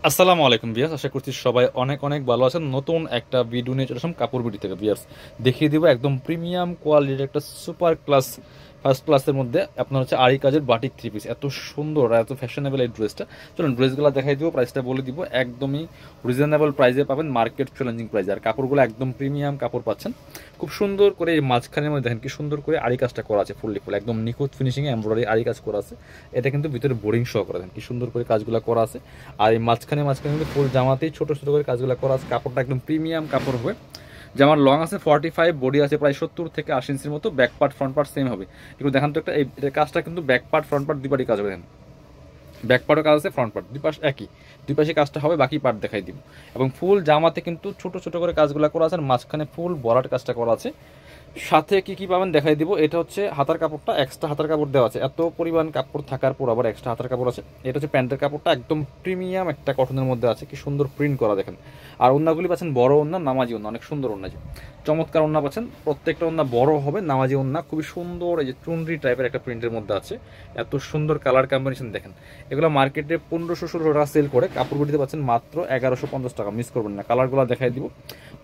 আসসালামু আলাইকুম ভিউয়ার্স, আশা করছি সবাই অনেক অনেক ভালো আছেন। নতুন একটা ভিডিও নিয়ে চলে আসলাম কাপড় বিডি থেকে ভিউয়ার্স। দেখিয়ে দিব একদম প্রিমিয়াম কোয়ালিটির একটা সুপার ক্লাস ফার্স্ট ক্লাসের মধ্যে আপনার হচ্ছে আরি কাজের বাটিক থ্রি পিস। এত সুন্দর আর এত ফ্যাশনেবল এই ড্রেসটা। চলুন ড্রেসগুলো দেখাই দিব, প্রাইসটা বলে দিব। একদমই রিজনেবল প্রাইসে পাবেন, মার্কেট চ্যালেঞ্জিং প্রাইসে। আর কাপড়গুলো একদম প্রিমিয়াম কাপড় পাচ্ছেন। খুব সুন্দর করে এই মাঝখানের মধ্যে দেখেন কি সুন্দর করে আরি কাজটা করা আছে, ফুল একদম নিখুঁত ফিনিশিংয়ে এমব্রয়ডারি আরি কাজ করা আছে। এটা কিন্তু ভিতরে বোরিং সহ করা দেখেন কি সুন্দর করে কাজগুলো করা আছে। আর এই মাঝখানে কিন্তু ফুল জামাতেই ছোটো ছোটো করে কাজগুলো করা আছে। কাপড়টা একদম প্রিমিয়াম কাপড় হবে। জামার লং আছে 45, বডি আছে প্রায় 70 থেকে 80 ইঞ্চির মতো। Back part front part same হবে। একটু দেখান তো একটা, এই কাজটা কিন্তু ব্যাক পার্ট ফ্রন্ট পার্ট দুই পার্টি কাজ হবে। দেখেন ব্যাক পার্টও কাজ আছে, ফ্রন্ট পার্ট দুই পাশ একই, দুই পাশে কাজটা হবে, বাকি পার্ট দেখাই দিব। এবং ফুল জামাতে কিন্তু ছোট ছোট করে কাজগুলো করা আছে, আর মাঝখানে ফুল বরাট কাজটা করা আছে। সাথে কি কি পাবেন দেখাই দিব। এটা হচ্ছে হাতার কাপড়টা, এক্সট্রা হাতার কাপড় দেওয়া আছে। এত পরিমাণ কাপড় থাকার পর আবার এক্সট্রা হাতার কাপড় আছে। এটা হচ্ছে প্যান্টের কাপড়টা, একদম প্রিমিয়াম একটা কটনের মধ্যে আছে, কি সুন্দর প্রিন্ট করা দেখেন। আর ওন্নাগুলি পাচ্ছেন বড় ওন্না, নামাজি ওন্না, অনেক সুন্দর ওন্না, যে চমৎকার ওন্না পাচ্ছেন। প্রত্যেকটা ওন্না বড় হবে, নামাজি ওন্না, খুবই সুন্দর। এই যে চুনরি টাইপের একটা প্রিন্টের মধ্যে আছে, এত সুন্দর কালার কম্বিনেশন দেখেন। এগুলো মার্কেটে 1500-1600 টাকা সেল করে, কাপড়গুলিতে পাচ্ছেন মাত্র 1150 টাকা। মিস করবেন না। কালারগুলো দেখাই দিব।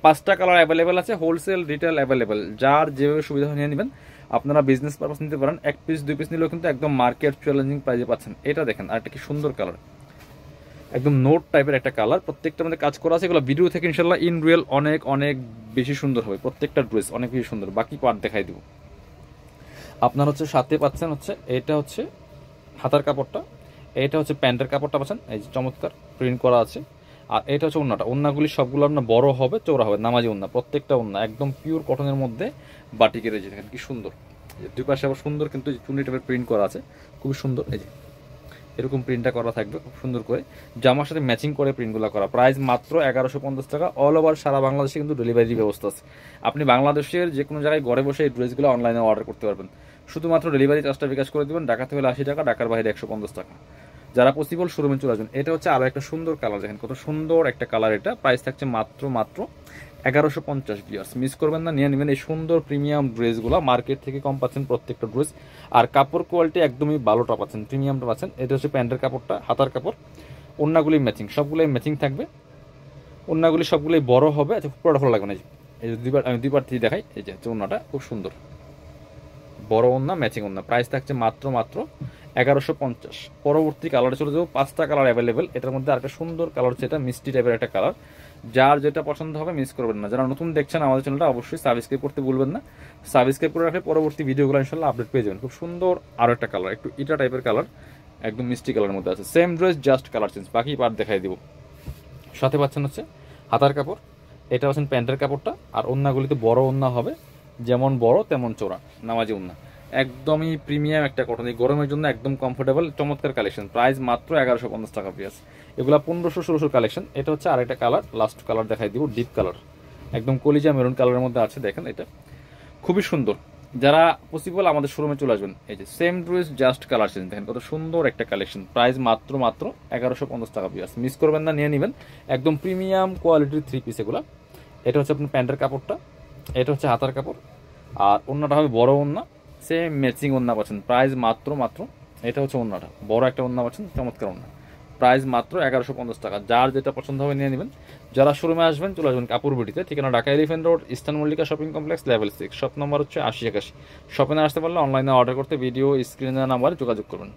5টা কালার অ্যাভেলেবেল আছে, হোলসেল রিটেল অ্যাভেলেবেল, যার যেভাবে সুবিধা নিয়ে নেবেন। আপনারা বিজনেস পারপাস নিতে পারেন, এক পিস দুই পিস নিলেও কিন্তু একদম মার্কেট চ্যালেঞ্জিং প্রাইসে পাচ্ছেন। এটা দেখেন, আর একটা কি সুন্দর কালার, একদম নোট টাইপের একটা কালার। প্রত্যেকটা মধ্যে কাজ করা আছে। এগুলো ভিডিও থেকে ইনশাল্লাহ ইন রিয়েল অনেক অনেক বেশি সুন্দর হবে। প্রত্যেকটা ড্রেস অনেক বেশি সুন্দর। বাকি পার্ট দেখাই দিব। আপনার হচ্ছে সাথে পাচ্ছেন হচ্ছে, এটা হচ্ছে হাতার কাপড়টা, এটা হচ্ছে প্যান্টের কাপড়টা পাচ্ছেন, এই যে চমৎকার প্রিন্ট করা আছে। আর এটা হচ্ছে ওন্নাটা। ওন্নাগুলি সবগুলো আপনার বড় হবে, চৌড়া হবে, নামাজি ওন্না। প্রত্যেকটা ওন্না একদম পিওর কটনের মধ্যে বাটিকের, এই যে দেখেন কি সুন্দর। দুই পাশে আবার সুন্দর কিন্তু চুনি টাইপের প্রিন্ট করা আছে, খুবই সুন্দর। এই যে এরকম প্রিন্টটা করা থাকবে খুব সুন্দর করে, জামার সাথে ম্যাচিং করে প্রিন্টগুলো করা। প্রাইস মাত্র 1150 টাকা। অল ওভার সারা বাংলাদেশে কিন্তু ডেলিভারি ব্যবস্থা আছে। আপনি বাংলাদেশের যে কোনো জায়গায় ঘরে বসে এই ড্রেসগুলো অনলাইনে অর্ডার করতে পারবেন। শুধুমাত্র ডেলিভারি চার্জটা বিকাশ করে দেবেন। ঢাকাতে হলে 80 টাকা, ঢাকার বাইরে 150 টাকা। যারা পসিবল শোরুমে চলে আসবেন। এটা হচ্ছে আরও একটা সুন্দর কালার, দেখেন কত সুন্দর একটা কালার। এটা প্রাইস থাকছে মাত্র মাত্র 1150 ভিউয়ার্স। মিস করবেন না, নিয়ে নেবেন এই সুন্দর প্রিমিয়াম ড্রেসগুলো। মার্কেট থেকে কম পাচ্ছেন প্রত্যেকটা ড্রেস। আর কাপড় কোয়ালিটি একদমই ভালোটা পাচ্ছেন, প্রিমিয়ামটা পাচ্ছেন। এটা হচ্ছে প্যান্টের কাপড়টা, হাতার কাপড়, ওন্নাগুলি ম্যাচিং, সবগুলোই ম্যাচিং থাকবে। ওন্নাগুলি সবগুলোই বড় হবে। আচ্ছা, পুরোটা ভালো লাগবে না। এই যে দুইবার আমি দুইবার দিয়ে দেখাই। এই যে ওন্নাটা খুব সুন্দর, বড় ওন্না, ম্যাচিং ওন্না। প্রাইস থাকছে মাত্র মাত্র 1150। পরবর্তী কালারে চলে যাবো। 5টা কালার অ্যাভেলেবেল। এটার মধ্যে আরেকটা সুন্দর কালার হচ্ছে, এটা মিষ্টি টাইপের একটা কালার। যার যেটা পছন্দ হবে মিস করবেন না। যারা নতুন দেখছেন আমাদের চ্যানেলটা, অবশ্যই সাবস্ক্রাইব করতে ভুলবেন না। সাবস্ক্রাইব করে রাখলে পরবর্তী ভিডিওগুলো ইনশাল্লাহ আপডেট পেয়ে যাবেন। খুব সুন্দর আরও একটা কালার, একটু ইটা টাইপের কালার, একদম মিষ্টি কালারের মধ্যে আছে। Same dress, just colour change. বাকি পার্ট দেখাই দিব। সাথে পাচ্ছেন হচ্ছে হাতার কাপড়, এটা পাচ্ছেন প্যান্টের কাপড়টা। আর ওন্নাগুলিতে বড় ওন্না হবে, যেমন বড় তেমন চোরা, নামাজি ওন্না। একদমই প্রিমিয়াম একটা কটন, এই গরমের জন্য একদম কমফোর্টেবল, চমৎকার কালেকশন। প্রাইস মাত্র 1150 টাকা পিস। এগুলো 1500-1600 কালেকশন। এটা হচ্ছে আরেকটা কালার, লাস্ট কালার দেখাই দিব, ডিপ কালার, একদম কলিজা মেরুন কালারের মধ্যে আছে। দেখেন এটা খুবই সুন্দর। যারা পসিবল আমাদের শোরুমে চলে আসবেন। এই যে same dress, just colour change. দেখেন কত সুন্দর একটা কালেকশন। প্রাইস মাত্র মাত্র 1150 টাকা পিস। মিস করবেন না, নিয়ে নেবেন। একদম প্রিমিয়াম কোয়ালিটির থ্রি পিস এগুলো। এটা হচ্ছে আপনার প্যান্টের কাপড়টা, এটা হচ্ছে হাতার কাপড়। আর ওন্নাটা হবে বড় ওন্না, সেম ম্যাচিং ওন্না পাচ্ছেন। প্রাইস মাত্র মাত্র, এটা হচ্ছে ওন্নাটা, বড় একটা ওন্না পাচ্ছেন, চমৎকার ওন্না। প্রাইস মাত্র 1150 টাকা। যার যেটা পছন্দ হবে নিয়ে নেবেন। যারা শোরুমে আসবেন চলে আসবেন কাপড় বিডিতে। ঠিকানা Dhaka elephant road, eastern Mallika shopping complex, level 6, shop number হচ্ছে 8081। শপে না আসতে পারলে অনলাইনে অর্ডার করতে ভিডিও স্ক্রিনে নাম্বারে যোগাযোগ করবেন।